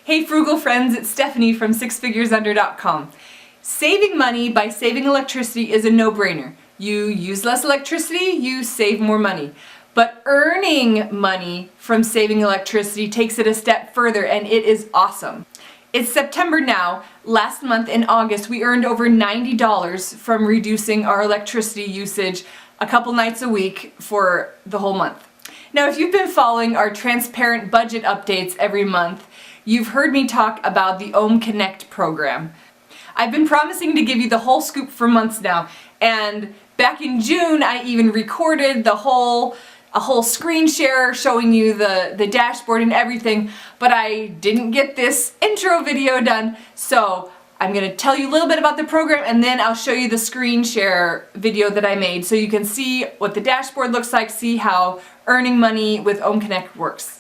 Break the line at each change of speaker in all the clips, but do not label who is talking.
Hey frugal friends, it's Stephanie from sixfiguresunder.com. Saving money by saving electricity is a no-brainer. You use less electricity, you save more money. But earning money from saving electricity takes it a step further, and it is awesome. It's September now. Last month in August we earned over $90 from reducing our electricity usage a couple nights a week for the whole month. Now if you've been following our transparent budget updates every month, you've heard me talk about the OhmConnect program. I've been promising to give you the whole scoop for months now, and back in June I even recorded a whole screen share showing you the dashboard and everything, but I didn't get this intro video done, so I'm going to tell you a little bit about the program and then I'll show you the screen share video that I made so you can see what the dashboard looks like, see how earning money with OhmConnect works.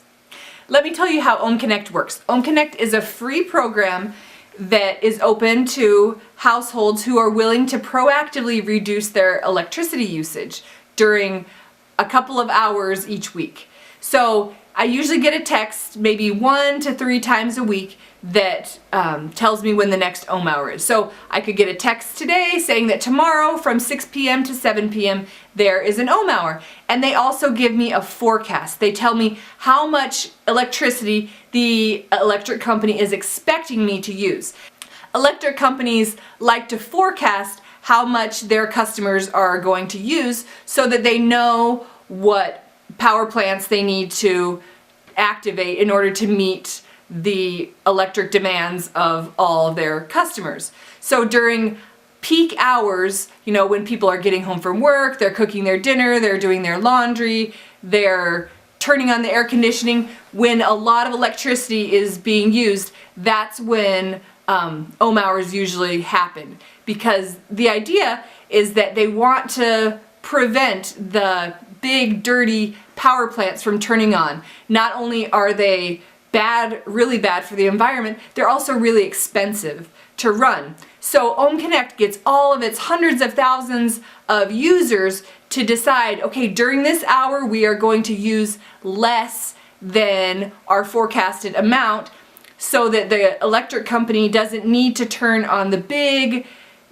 Let me tell you how OhmConnect works. OhmConnect is a free program that is open to households who are willing to proactively reduce their electricity usage during a couple of hours each week. So I usually get a text maybe 1 to 3 times a week that tells me when the next ohm hour is. So I could get a text today saying that tomorrow from 6 p.m. to 7 p.m. there is an ohm hour. And they also give me a forecast. They tell me how much electricity the electric company is expecting me to use. Electric companies like to forecast how much their customers are going to use so that they know what power plants they need to activate in order to meet the electric demands of all of their customers. So during peak hours, you know, when people are getting home from work, they're cooking their dinner, they're doing their laundry, they're turning on the air conditioning, when a lot of electricity is being used, that's when ohm hours usually happen. Because the idea is that they want to prevent the big dirty power plants from turning on. Not only are they bad, really bad for the environment, they're also really expensive to run. So OhmConnect gets all of its hundreds of thousands of users to decide, okay, during this hour we are going to use less than our forecasted amount so that the electric company doesn't need to turn on the big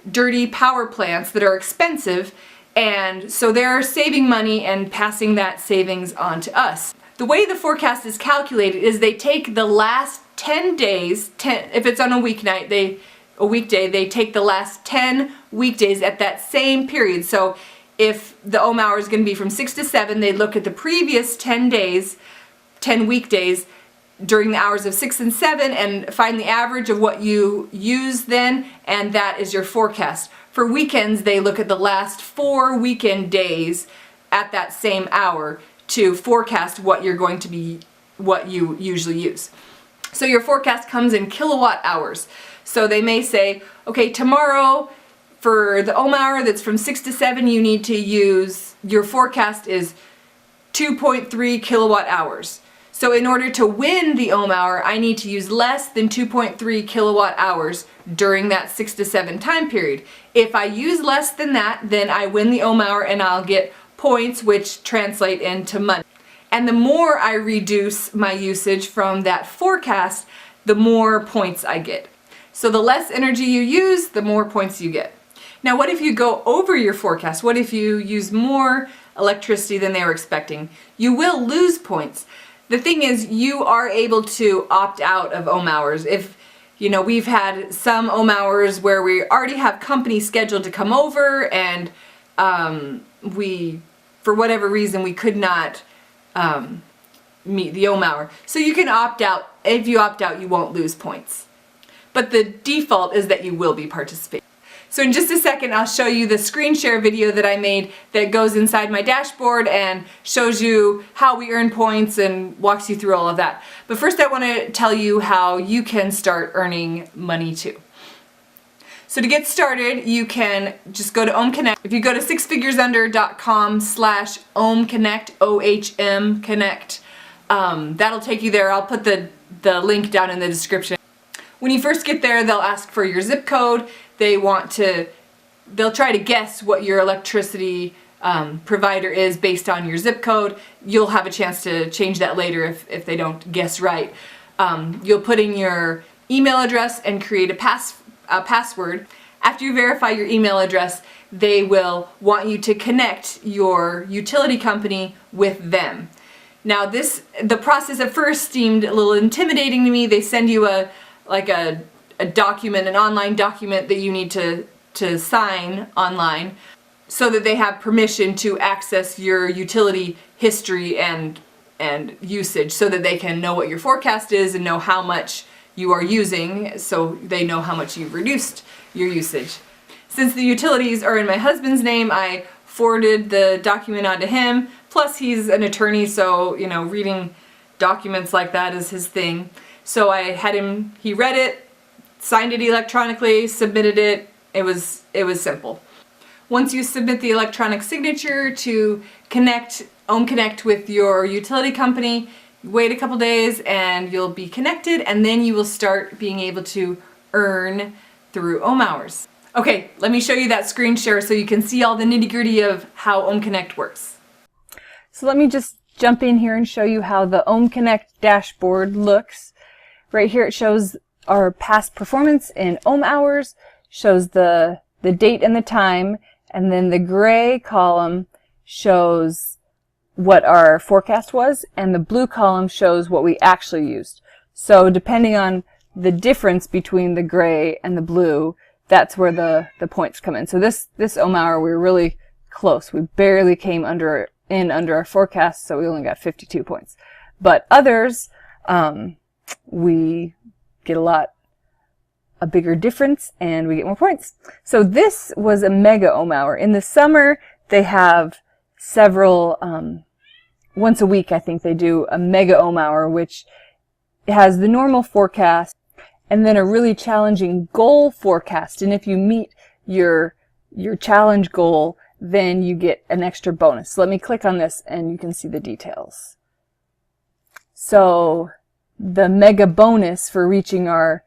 dirty power plants that are expensive, and so they're saving money and passing that savings on to us. The way the forecast is calculated is they take the last 10 days, if it's on a weeknight, a weekday, they take the last 10 weekdays at that same period. So if the ohm hour is going to be from 6 to 7, they look at the previous 10 days, 10 weekdays during the hours of 6 and 7 and find the average of what you use then, and that is your forecast. For weekends, they look at the last 4 weekend days at that same hour to forecast what you're going to be, what you usually use. So your forecast comes in kilowatt hours. So they may say, okay, tomorrow for the ohm hour that's from 6 to 7, you need to use, your forecast is 2.3 kilowatt hours. So in order to win the ohm hour, I need to use less than 2.3 kilowatt hours during that 6 to 7 time period. If I use less than that, then I win the ohm hour and I'll get points, which translate into money. And the more I reduce my usage from that forecast, the more points I get. So the less energy you use, the more points you get. Now what if you go over your forecast? What if you use more electricity than they were expecting? You will lose points. The thing is, you are able to opt out of ohm hours. If, you know, we've had some ohm hours where we already have companies scheduled to come over and we, for whatever reason, we could not meet the ohm hour. So you can opt out. If you opt out, you won't lose points. But the default is that you will be participating. So in just a second, I'll show you the screen share video that I made that goes inside my dashboard and shows you how we earn points and walks you through all of that. But first I want to tell you how you can start earning money too. So to get started, you can just go to OhmConnect. If you go to sixfiguresunder.com/OhmConnect, OHM Connect, that'll take you there. I'll put the link down in the description. When you first get there, they'll ask for your zip code. They'll try to guess what your electricity provider is based on your zip code. You'll have a chance to change that later if they don't guess right. You'll put in your email address and create a password. After you verify your email address, they will want you to connect your utility company with them. Now the process at first seemed a little intimidating to me. They send you a document, an online document that you need to sign online so that they have permission to access your utility history and usage, so that they can know what your forecast is and know how much you are using, so they know how much you've reduced your usage. Since the utilities are in my husband's name, I forwarded the document on to him. Plus he's an attorney, so you know, reading documents like that is his thing. So I had him, he read it, signed it electronically, submitted it. It was simple. Once you submit the electronic signature to connect OhmConnect with your utility company, wait a couple days and you'll be connected, and then you will start being able to earn through Ohm hours. Okay, let me show you that screen share so you can see all the nitty-gritty of how OhmConnect works.
So let me just jump in here and show you how the OhmConnect dashboard looks. Right here it shows our past performance in ohm hours, shows the date and the time, and then the gray column shows what our forecast was, and the blue column shows what we actually used. So depending on the difference between the gray and the blue, that's where the points come in. So this ohm hour, we were really close. We barely came under our forecast, so we only got 52 points. But others, we get a bigger difference and we get more points. So this was a mega ohm hour. In the summer, they have several, once a week I think they do a mega ohm hour, which has the normal forecast and then a really challenging goal forecast. And if you meet your challenge goal, then you get an extra bonus. So let me click on this and you can see the details. So the mega bonus for reaching our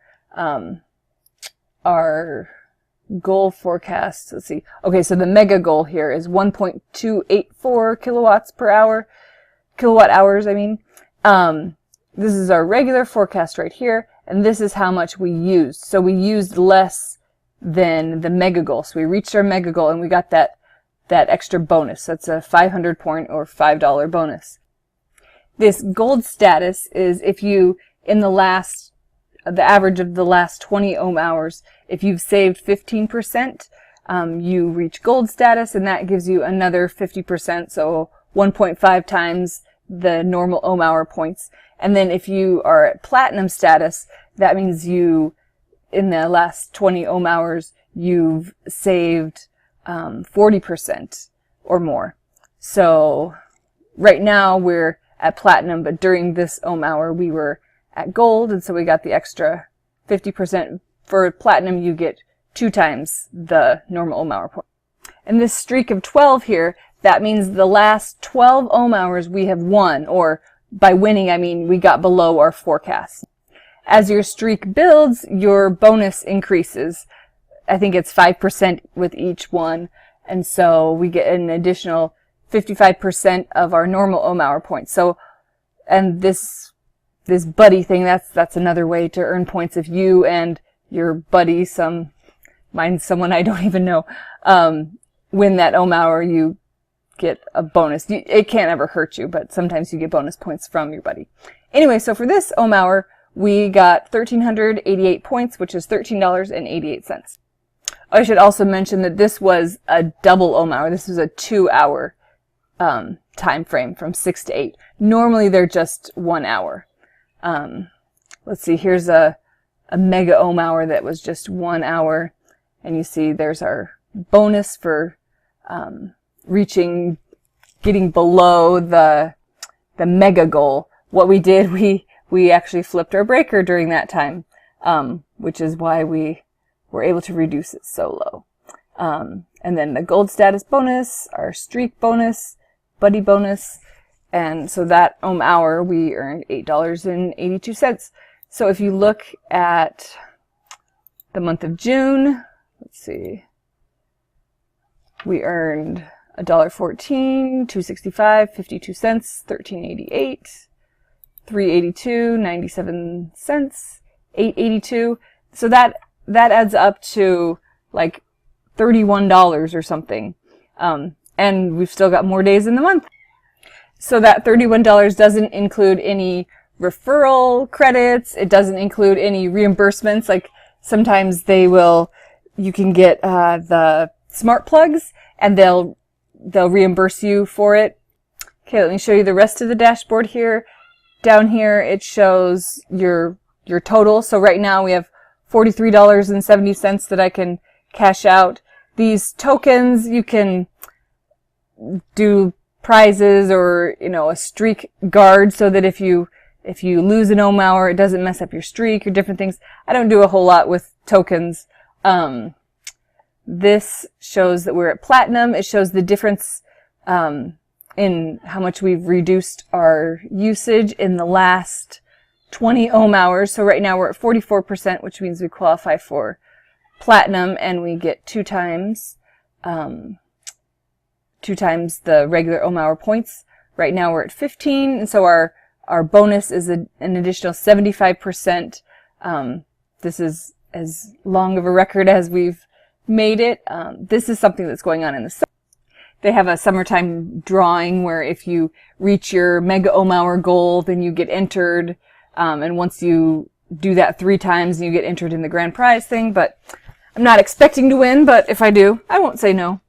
goal forecast, let's see. Okay, so the mega goal here is 1.284 kilowatt hours, I mean. This is our regular forecast right here, and this is how much we used. So we used less than the mega goal. So we reached our mega goal and we got that extra bonus. That's a 500 point or $5 bonus. This gold status is if you, in the average of the last 20 ohm hours, if you've saved 15%, you reach gold status, and that gives you another 50%, so 1.5 times the normal ohm hour points. And then if you are at platinum status, that means you, in the last 20 ohm hours, you've saved 40% or more. So right now we're at platinum, but during this ohm hour we were at gold, and so we got the extra 50%. For platinum, you get 2 times the normal ohm hour point. And this streak of 12 here, that means the last 12 ohm hours we have won, or by winning I mean we got below our forecast. As your streak builds, your bonus increases. I think it's 5% with each one, and so we get an additional 55% of our normal ohm hour points. So, and this buddy thing, that's another way to earn points. If you and your buddy, mine's someone I don't even know, win that ohm hour, you get a bonus. It can't ever hurt you, but sometimes you get bonus points from your buddy. Anyway, so for this ohm hour, we got 1,388 points, which is $13.88. I should also mention that this was a double ohm hour. This was a 2-hour time frame from 6 to 8. Normally they're just 1 hour. Let's see, here's a mega ohm hour that was just 1 hour, and you see there's our bonus for getting below the mega goal. What we did, we actually flipped our breaker during that time, which is why we were able to reduce it so low. And then the gold status bonus, our streak bonus, buddy bonus, and so that ohm hour we earned $8.82. So if you look at the month of June, let's see, we earned $1.14, $2.65, 52 cents, $13.88, $3.82, 97 cents, $8.82. So that adds up to like $31 or something. And we've still got more days in the month. So that $31 doesn't include any referral credits. It doesn't include any reimbursements. Like sometimes you can get the smart plugs and they'll reimburse you for it. Okay, let me show you the rest of the dashboard here. Down here it shows your total. So right now we have $43.70 that I can cash out. These tokens, you can do prizes or, a streak guard so that if you lose an ohm hour, it doesn't mess up your streak or different things. I don't do a whole lot with tokens. This shows that we're at platinum. It shows the difference in how much we've reduced our usage in the last 20 ohm hours. So right now we're at 44%, which means we qualify for platinum, and we get two times the regular ohm hour points. Right now we're at 15, and so our bonus is an additional 75%. This is as long of a record as we've made it. This is something that's going on in the summer. They have a summertime drawing where if you reach your mega ohm hour goal, then you get entered. And once you do that 3 times, you get entered in the grand prize thing. But I'm not expecting to win, but if I do, I won't say no.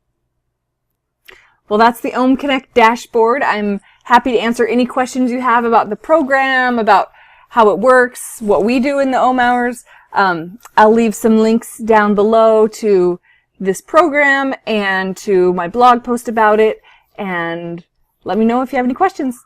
Well, that's the OhmConnect dashboard. I'm happy to answer any questions you have about the program, about how it works, what we do in the ohm hours. I'll leave some links down below to this program and to my blog post about it, and let me know if you have any questions.